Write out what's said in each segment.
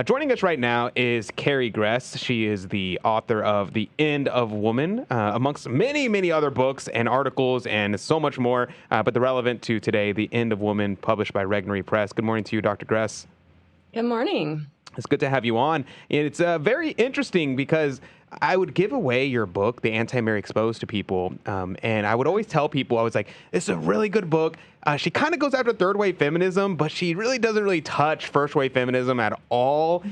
Joining us right now is Carrie Gress. She is the author of The End of Woman, amongst many, many other books and articles and so much more. But the relevant to today, The End of Woman, published by Regnery Press. Good morning to you, Dr. Gress. Good morning. It's good to have you on. And it's very interesting because I would give away your book, The Anti-Mary Exposed, to people. And I would always tell people, I was like, this is a really good book. She kind of goes after third wave feminism, but she really doesn't really touch first wave feminism at all.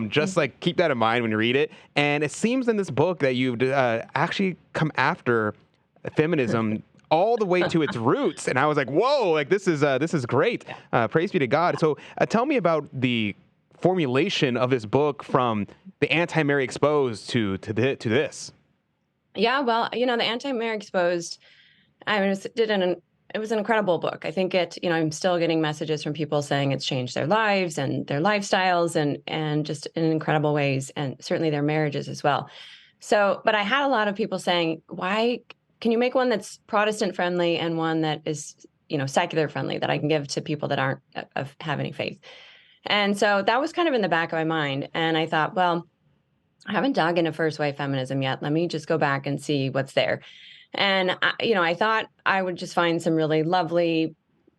Just like keep that in mind when you read it. And it seems in this book that you've actually come after feminism all the way to its roots. And I was like, whoa, like this is great. Praise be to God. So tell me about the formulation of this book from the Anti-Mary Exposed to this. Yeah, well, the Anti-Mary Exposed, it was an incredible book. I think I'm still getting messages from people saying it's changed their lives and their lifestyles and just in incredible ways, and certainly their marriages as well. So, but I had a lot of people saying, why can you make one that's Protestant friendly and one that is, secular friendly that I can give to people that have any faith? And so that was kind of in the back of my mind. And I thought, well, I haven't dug into first wave feminism yet. Let me just go back and see what's there. And, I thought I would just find some really lovely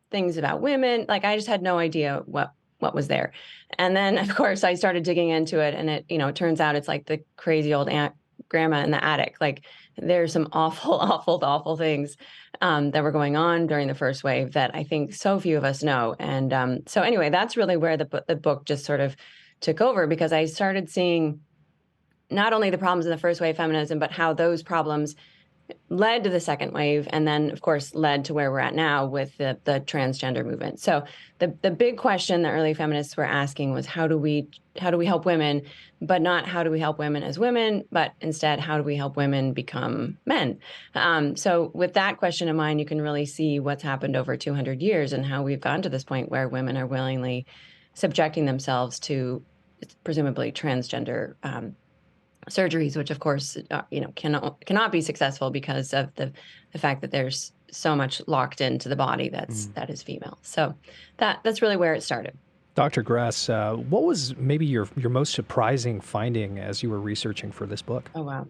things about women. Like I just had no idea what was there. And then, of course, I started digging into it. And it turns out it's like the crazy old grandma in the attic. Like there's some awful things that were going on during the first wave that I think so few of us know. And so anyway, that's really where the book just sort of took over, because I started seeing not only the problems in the first wave feminism, but how those problems led to the second wave, and then, of course, led to where we're at now with the transgender movement. So the big question that early feminists were asking was, how do we help women, but not how do we help women as women, but instead, how do we help women become men? So with that question in mind, you can really see what's happened over 200 years and how we've gotten to this point where women are willingly subjecting themselves to presumably transgender surgeries, which of course, cannot be successful because of the fact that there's so much locked into the body that is female. So that's really where it started. Dr. Gress, what was maybe your most surprising finding as you were researching for this book? Oh, wow.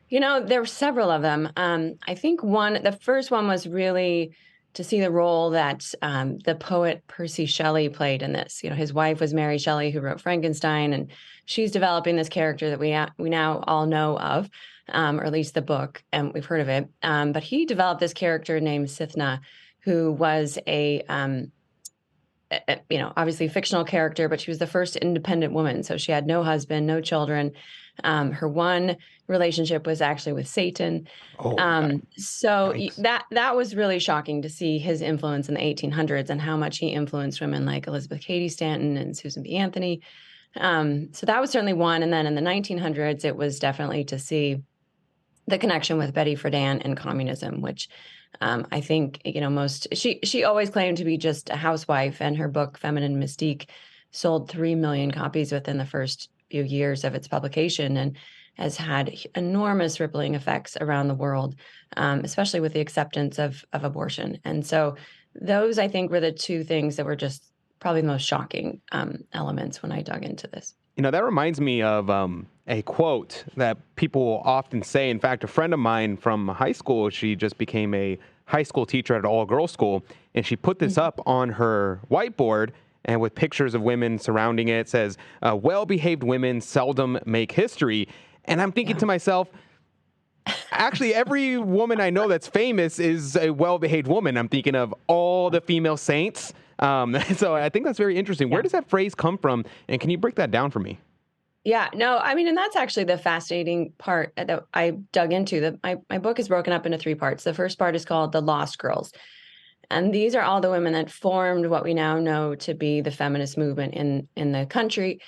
There were several of them. I think the first one was really to see the role that the poet Percy Shelley played in this. His wife was Mary Shelley, who wrote Frankenstein, and she's developing this character that we now all know of, or at least the book, and we've heard of it. But he developed this character named Sithna, who was a obviously fictional character, but she was the first independent woman. So she had no husband, no children. Her one relationship was actually with Satan. So nice. That was really shocking to see his influence in the 1800s and how much he influenced women like Elizabeth Cady Stanton and Susan B. Anthony. So that was certainly one. And then in the 1900s, it was definitely to see the connection with Betty Friedan and communism, which I think, she always claimed to be just a housewife, and her book, Feminine Mystique, sold 3 million copies within the first few years of its publication and has had enormous rippling effects around the world, especially with the acceptance of abortion. And so those, I think, were the two things that were just probably the most shocking elements when I dug into this. That reminds me of a quote that people often say. In fact, a friend of mine from high school, she just became a high school teacher at an all-girls school, and she put this up on her whiteboard, and with pictures of women surrounding it, says, well-behaved women seldom make history. And I'm thinking to myself, actually, every woman I know that's famous is a well-behaved woman. I'm thinking of all the female saints. So I think that's very interesting. Where does that phrase come from? And can you break that down for me? Yeah, no, and that's actually the fascinating part that I dug into. My book is broken up into 3 parts. The first part is called The Lost Girls. And these are all the women that formed what we now know to be the feminist movement in the country.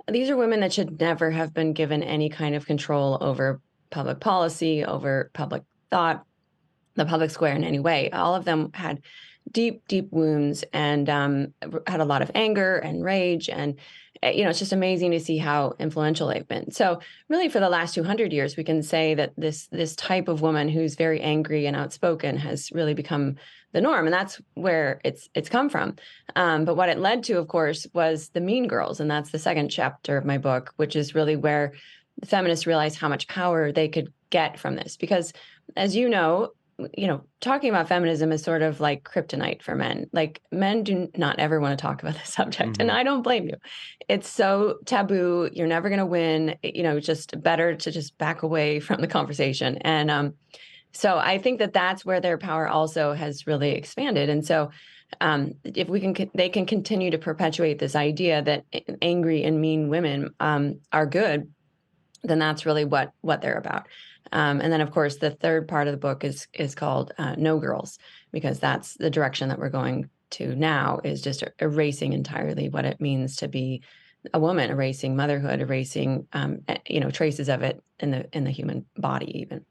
These are women that should never have been given any kind of control over public policy, over public thought, the public square in any way. All of them had deep, deep wounds and had a lot of anger and rage. And, it's just amazing to see how influential they've been. So really for the last 200 years, we can say that this type of woman who's very angry and outspoken has really become the norm. And that's where it's come from. But what it led to, of course, was the Mean Girls. And that's the second chapter of my book, which is really where the feminists realized how much power they could get from this. Because as talking about feminism is sort of like kryptonite for men. Like men do not ever want to talk about this subject. And I don't blame you. It's so taboo. You're never going to win. Just better to just back away from the conversation. And so I think that that's where their power also has really expanded. And so if they can continue to perpetuate this idea that angry and mean women are good, then that's really what they're about. And then, of course, the third part of the book is called No Girls, because that's the direction that we're going to now, is just erasing entirely what it means to be a woman, erasing motherhood, erasing traces of it in the human body even.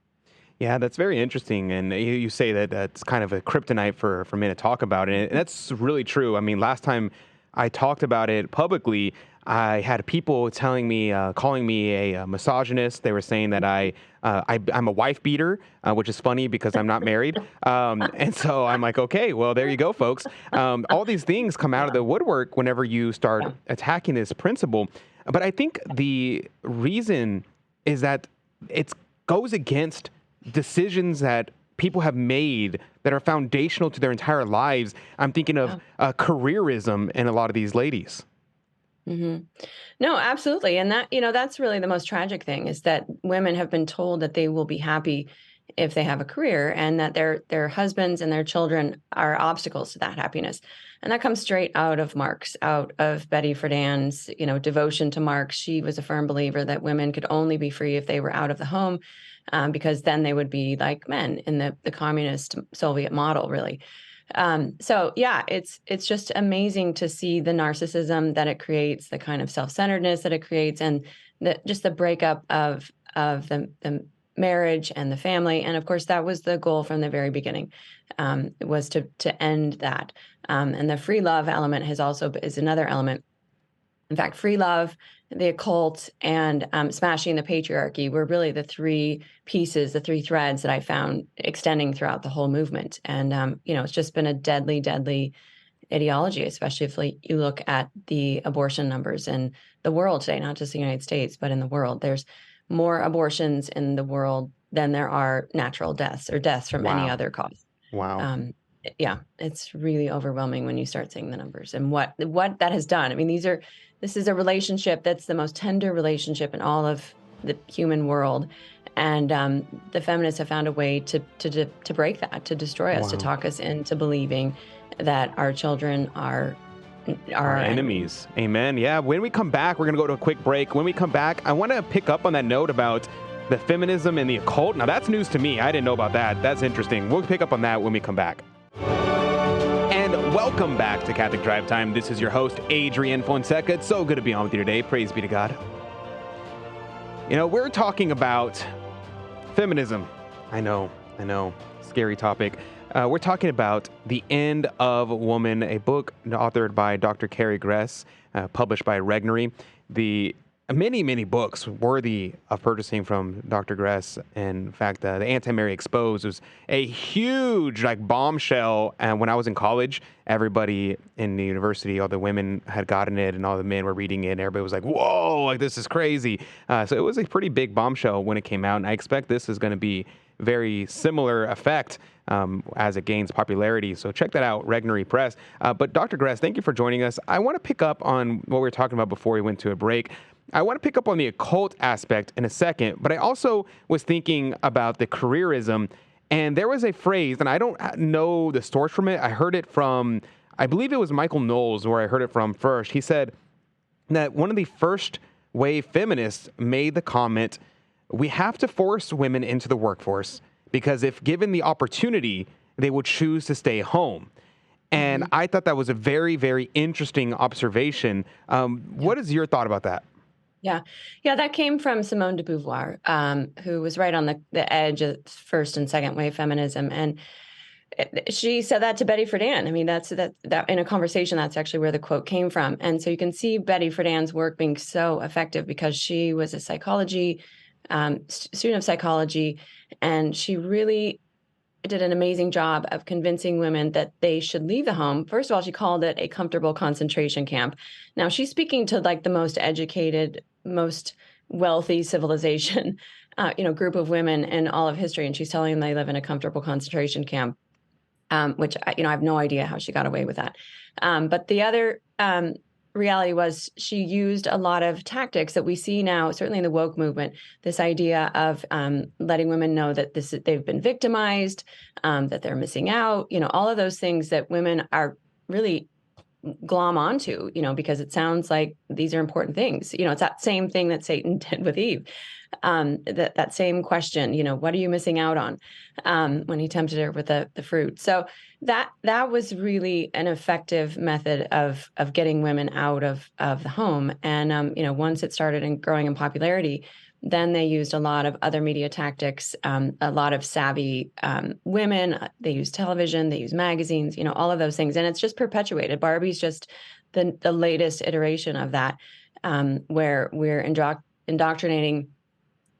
Yeah, that's very interesting. And you say that that's kind of a kryptonite for men to talk about it. And that's really true. I mean, last time I talked about it publicly, I had people telling me, calling me a misogynist. They were saying that I'm a wife beater, which is funny because I'm not married. And so I'm like, okay, well, there you go, folks. All these things come out of the woodwork whenever you start attacking this principle. But I think the reason is that it goes against decisions that people have made that are foundational to their entire lives. I'm thinking of careerism in a lot of these ladies. Mm-hmm. No, absolutely. And that's really the most tragic thing, is that women have been told that they will be happy if they have a career, and that their husbands and their children are obstacles to that happiness. And that comes straight out of Marx, out of Betty Friedan's, devotion to Marx. She was a firm believer that women could only be free if they were out of the home, because then they would be like men in the communist Soviet model, really. So yeah, it's just amazing to see the narcissism that it creates, the kind of self-centeredness that it creates, and the breakup of the marriage and the family. And of course, that was the goal from the very beginning, was to end that. And the free love element is another element. In fact, free love, the occult, and smashing the patriarchy were really the three pieces, the three threads that I found extending throughout the whole movement. And, it's just been a deadly, deadly ideology, especially if you look at the abortion numbers in the world today, not just the United States, but in the world. There's more abortions in the world than there are natural deaths or deaths from any other cause. Wow. Yeah, it's really overwhelming when you start seeing the numbers and what that has done. I mean, this is a relationship that's the most tender relationship in all of the human world. And the feminists have found a way to break that, to destroy us, to talk us into believing that our children are our enemies. Amen. Yeah. When we come back, we're going to go to a quick break. When we come back, I want to pick up on that note about the feminism and the occult. Now, that's news to me. I didn't know about that. That's interesting. We'll pick up on that when we come back. And welcome back to Catholic Drive Time. This is your host, Adrian Fonseca. It's so good to be on with you today. Praise be to God. We're talking about feminism. I know, scary topic. We're talking about The End of Woman, a book authored by Dr. Carrie Gress, published by Regnery. The many, many books worthy of purchasing from Dr. Gress. In fact, the Anti-Marriage Exposed was a huge bombshell. And when I was in college, everybody in the university, all the women had gotten it and all the men were reading it. And everybody was like, whoa, this is crazy. So it was a pretty big bombshell when it came out. And I expect this is going to be very similar effect as it gains popularity. So check that out, Regnery Press. But Dr. Gress, thank you for joining us. I want to pick up on what we were talking about before we went to a break. I want to pick up on the occult aspect in a second, but I also was thinking about the careerism, and there was a phrase, and I don't know the source from it. I heard it from, I believe it was Michael Knowles where I heard it from first. He said that one of the first wave feminists made the comment, we have to force women into the workforce because if given the opportunity, they would choose to stay home. And I thought that was a very, very interesting observation. What is your thought about that? Yeah, that came from Simone de Beauvoir, who was right on the edge of first and second wave feminism. And She said that to Betty Friedan. I mean, that in a conversation, that's actually where the quote came from. And so you can see Betty Friedan's work being so effective because she was a psychology student of psychology, and she really did an amazing job of convincing women that they should leave the home. First of all, she called it a comfortable concentration camp. Now she's speaking to like the most educated, most wealthy civilization, group of women in all of history, and she's telling them they live in a comfortable concentration camp. Which I have no idea how she got away with that. But the other reality was she used a lot of tactics that we see now, certainly in the woke movement, this idea of letting women know that they've been victimized, that they're missing out, all of those things that women are really glom onto, because it sounds like these are important things. It's that same thing that Satan did with Eve. That same question, what are you missing out on, when he tempted her with the fruit. So that was really an effective method of getting women out of the home. And, once it started growing in popularity, then they used a lot of other media tactics, a lot of savvy women. They use television, they use magazines, all of those things. And it's just perpetuated. Barbie's just the latest iteration of that, where we're indoctrinating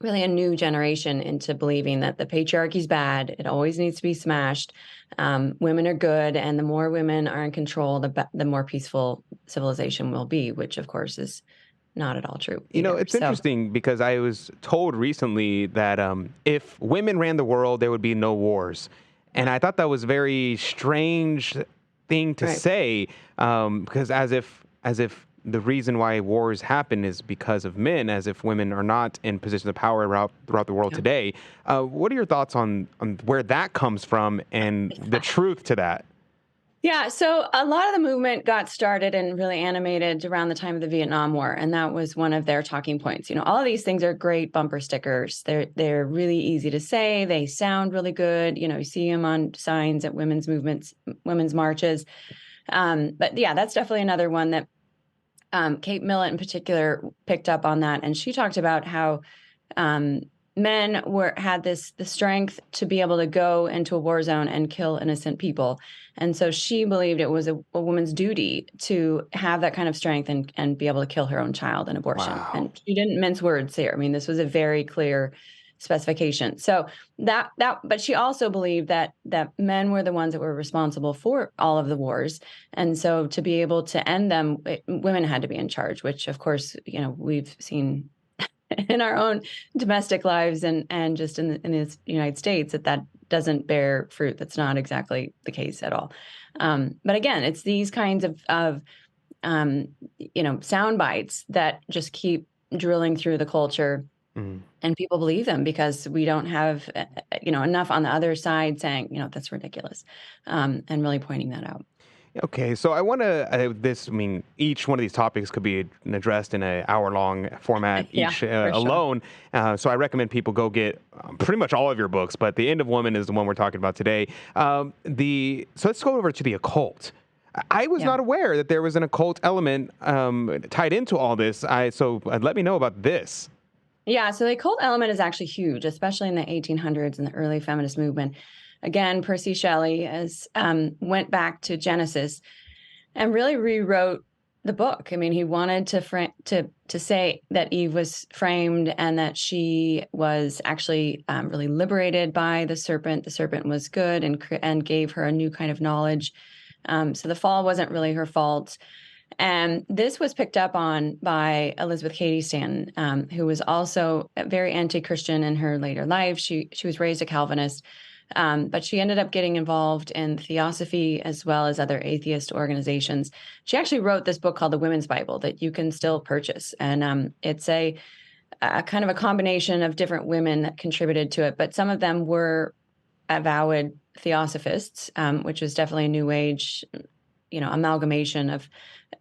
really a new generation into believing that the patriarchy is bad. It always needs to be smashed. Women are good. And the more women are in control, the more peaceful civilization will be, which of course is not at all true either. It's interesting because I was told recently that if women ran the world, there would be no wars. And I thought that was a very strange thing to say, because as if the reason why wars happen is because of men, as if women are not in positions of power throughout the world today. What are your thoughts on where that comes from and the truth to that? Yeah, so a lot of the movement got started and really animated around the time of the Vietnam War, and that was one of their talking points. All of these things are great bumper stickers. They're really easy to say. They sound really good. You see them on signs at women's movements, women's marches. But yeah, that's definitely another one that Kate Millett in particular picked up on that, and she talked about how men had the strength to be able to go into a war zone and kill innocent people. And so she believed it was a woman's duty to have that kind of strength and be able to kill her own child in abortion. Wow. And she didn't mince words here. I mean, this was a very clear specification. So but she also believed that men were the ones that were responsible for all of the wars. And so to be able to end them, women had to be in charge, which of course, we've seen in our own domestic lives and just in the United States that doesn't bear fruit. That's not exactly the case at all. But again, it's these kinds of sound bites that just keep drilling through the culture, and people believe them because we don't have enough on the other side saying that's ridiculous, and really pointing that out. Okay, so I want to, each one of these topics could be addressed in an hour-long format each alone. Sure. So I recommend people go get pretty much all of your books, but The End of Woman is the one we're talking about today. So let's go over to the occult. I was not aware that there was an occult element tied into all this. So let me know about this. Yeah, so the occult element is actually huge, especially in the 1800s and the early feminist movement. Again, Percy Shelley went back to Genesis and really rewrote the book. I mean, he wanted to say that Eve was framed and that she was actually really liberated by the serpent. The serpent was good and gave her a new kind of knowledge. So the fall wasn't really her fault. And this was picked up on by Elizabeth Cady Stanton, who was also very anti-Christian in her later life. She was raised a Calvinist. But she ended up getting involved in Theosophy as well as other atheist organizations. She actually wrote this book called The Women's Bible that you can still purchase. And it's a kind of a combination of different women that contributed to it. But some of them were avowed Theosophists, which was definitely a New Age, amalgamation of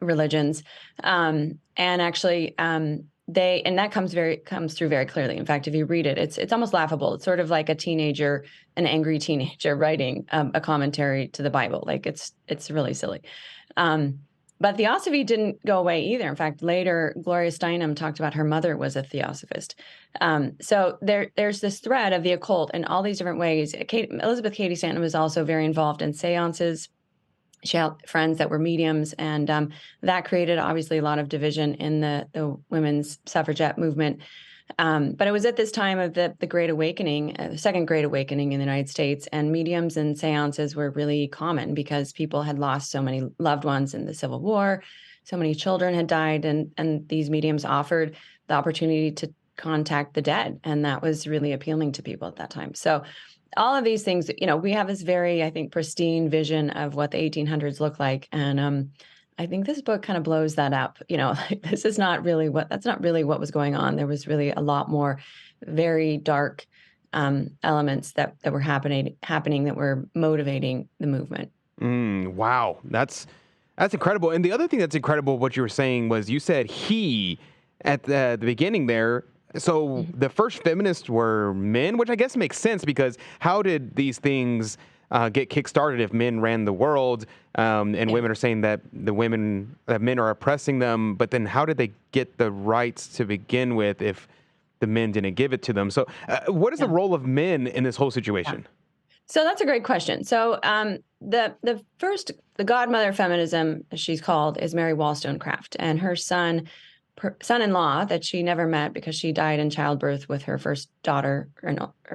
religions. And actually, that comes through very clearly. In fact, if you read it, it's almost laughable. It's sort of like an angry teenager writing a commentary to the Bible. Like it's really silly. But Theosophy didn't go away either. In fact, later, Gloria Steinem talked about her mother was a Theosophist. So there's this thread of the occult in all these different ways. Elizabeth Cady Stanton was also very involved in seances. She had friends that were mediums, and that created obviously a lot of division in the women's suffragette movement. But it was at this time of the Great Awakening, the Second Great Awakening in the United States, and mediums and seances were really common because people had lost so many loved ones in the Civil War, so many children had died, and these mediums offered the opportunity to contact the dead, and that was really appealing to people at that time. So all of these things, we have this very, I think, pristine vision of what the 1800s look like, and I think this book kind of blows that up. This is not really that's not really what was going on. There was really a lot more very dark elements that were happening that were motivating the movement. Wow. That's incredible. And the other thing that's incredible, what you were saying was you said he at the beginning there. So the first feminists were men, which I guess makes sense because how did these things get kickstarted if men ran the world, and women are saying that men are oppressing them, but then how did they get the rights to begin with if the men didn't give it to them? So what is the role of men in this whole situation? So that's a great question. So the godmother of feminism, as she's called, is Mary Wollstonecraft, and her son-in-law that she never met because she died in childbirth with her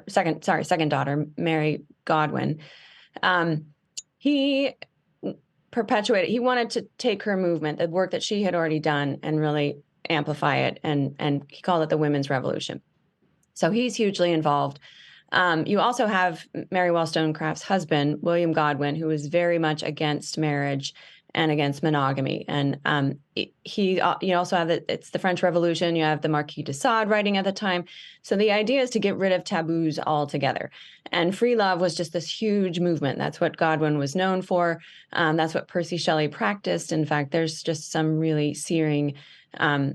second daughter, Mary Godwin. He wanted to take her movement, the work that she had already done, and really amplify it. And he called it the Women's Revolution. So he's hugely involved. You also have Mary Wollstonecraft's husband, William Godwin, who is very much against marriage and against monogamy. And you also have it's the French Revolution. You have the Marquis de Sade writing at the time. So the idea is to get rid of taboos altogether. And free love was just this huge movement. That's what Godwin was known for. That's what Percy Shelley practiced. In fact, there's just some really searing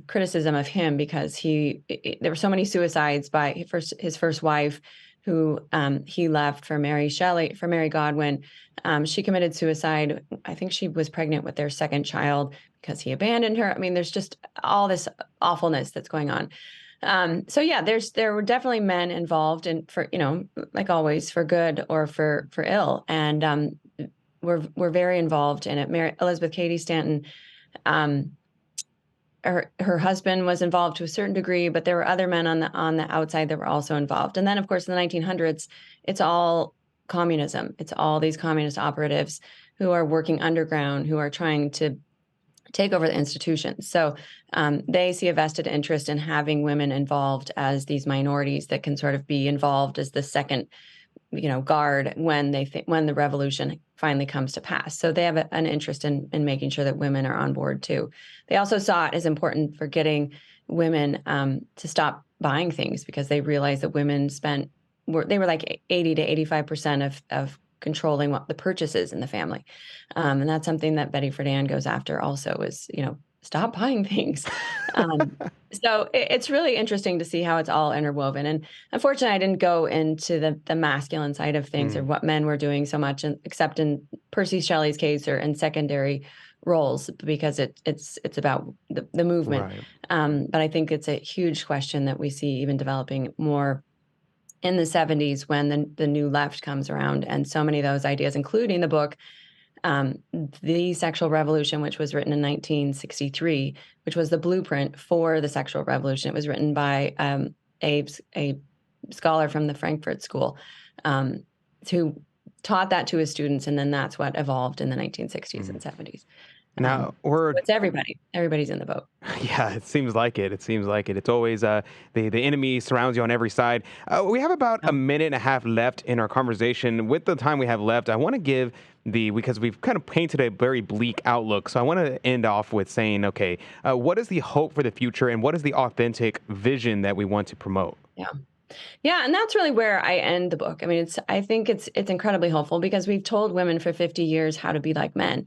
criticism of him because there were so many suicides by his first wife, who he left for Mary Godwin. She committed suicide. I think she was pregnant with their second child because he abandoned her. I mean, there's just all this awfulness that's going on. So yeah, there were definitely men involved, and for like always, for good or for ill, and we're very involved in it. Elizabeth Cady Stanton. Her husband was involved to a certain degree, but there were other men on the outside that were also involved. And then, of course, in the 1900s, it's all communism. It's all these communist operatives who are working underground, who are trying to take over the institutions. So they see a vested interest in having women involved as these minorities that can sort of be involved as the second, guard when when the revolution finally comes to pass. So they have an interest in making sure that women are on board too. They also saw it as important for getting women to stop buying things because they realized that women they were like 80 to 85% of controlling what the purchases in the family. And that's something that Betty Friedan goes after also is, stop buying things. So it's really interesting to see how it's all interwoven. And unfortunately, I didn't go into the masculine side of things or what men were doing so much, except in Percy Shelley's case or in secondary roles, because it's about the movement. Right. But I think it's a huge question that we see even developing more in the 70s when the new left comes around. And so many of those ideas, including the book, The Sexual Revolution, which was written in 1963, which was the blueprint for the sexual revolution. It was written by a scholar from the Frankfurt School who taught that to his students, and then that's what evolved in the 1960s and 70s. Now, it's everybody. Everybody's in the boat. Yeah, it seems like it. It's always the enemy surrounds you on every side. We have about a minute and a half left in our conversation. With the time we have left, I want to give because we've kind of painted a very bleak outlook. So I want to end off with saying, okay, what is the hope for the future, and what is the authentic vision that we want to promote? Yeah, and that's really where I end the book. I mean, I think it's incredibly hopeful because we've told women for 50 years how to be like men.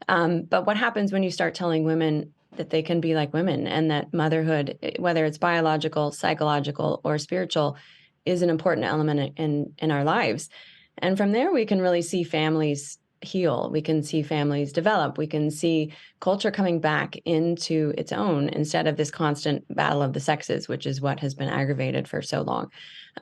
But what happens when you start telling women that they can be like women and that motherhood, whether it's biological, psychological, or spiritual, is an important element in our lives? And from there, we can really see families heal. We can see families develop. We can see culture coming back into its own instead of this constant battle of the sexes, which is what has been aggravated for so long.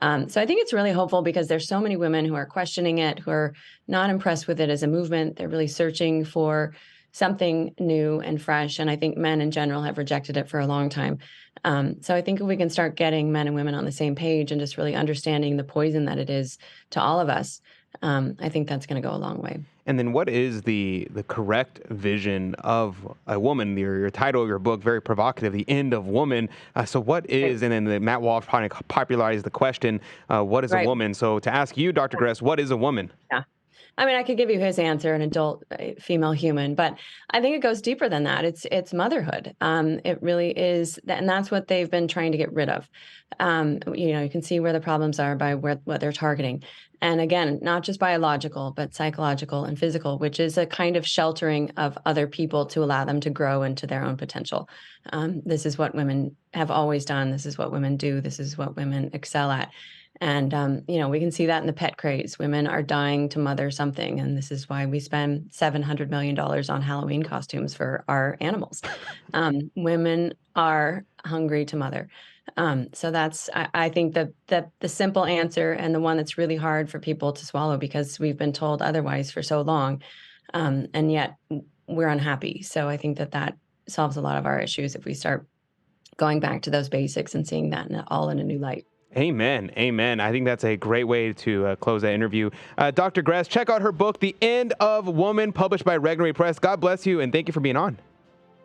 So I think it's really hopeful because there's so many women who are questioning it, who are not impressed with it as a movement. They're really searching for something new and fresh. And I think men in general have rejected it for a long time. So I think if we can start getting men and women on the same page and just really understanding the poison that it is to all of us, I think that's going to go a long way. And then what is the correct vision of a woman? Your title of your book, very provocative, The End of Woman. So what is, and then Matt Walsh popularized the question, what is a woman? So to ask you, Dr. Gress, what is a woman? Yeah. I mean, I could give you his answer, an adult female human, but I think it goes deeper than that. It's motherhood. It really is, and that's what they've been trying to get rid of. You can see where the problems are by what they're targeting. And again, not just biological, but psychological and physical, which is a kind of sheltering of other people to allow them to grow into their own potential. This is what women have always done. This is what women do. This is what women excel at. And, we can see that in the pet craze. Women are dying to mother something. And this is why we spend $700 million on Halloween costumes for our animals. Women are hungry to mother. So that's, I think, the simple answer, and the one that's really hard for people to swallow because we've been told otherwise for so long. And yet we're unhappy. So I think that solves a lot of our issues if we start going back to those basics and seeing that all in a new light. Amen. Amen. I think that's a great way to close that interview. Dr. Gress, check out her book, The End of Woman, published by Regnery Press. God bless you, and thank you for being on.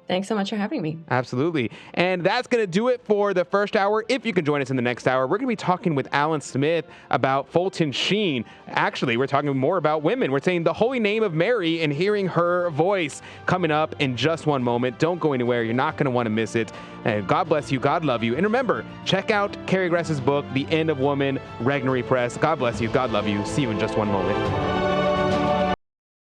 Thanks so much for having me. Absolutely. And that's going to do it for the first hour. If you can join us in the next hour, we're going to be talking with Alan Smith about Fulton Sheen. Actually, we're talking more about women. We're saying the holy name of Mary and hearing her voice coming up in just one moment. Don't go anywhere. You're not going to want to miss it. And God bless you. God love you. And remember, check out Carrie Gress's book, The End of Woman, Regnery Press. God bless you. God love you. See you in just one moment.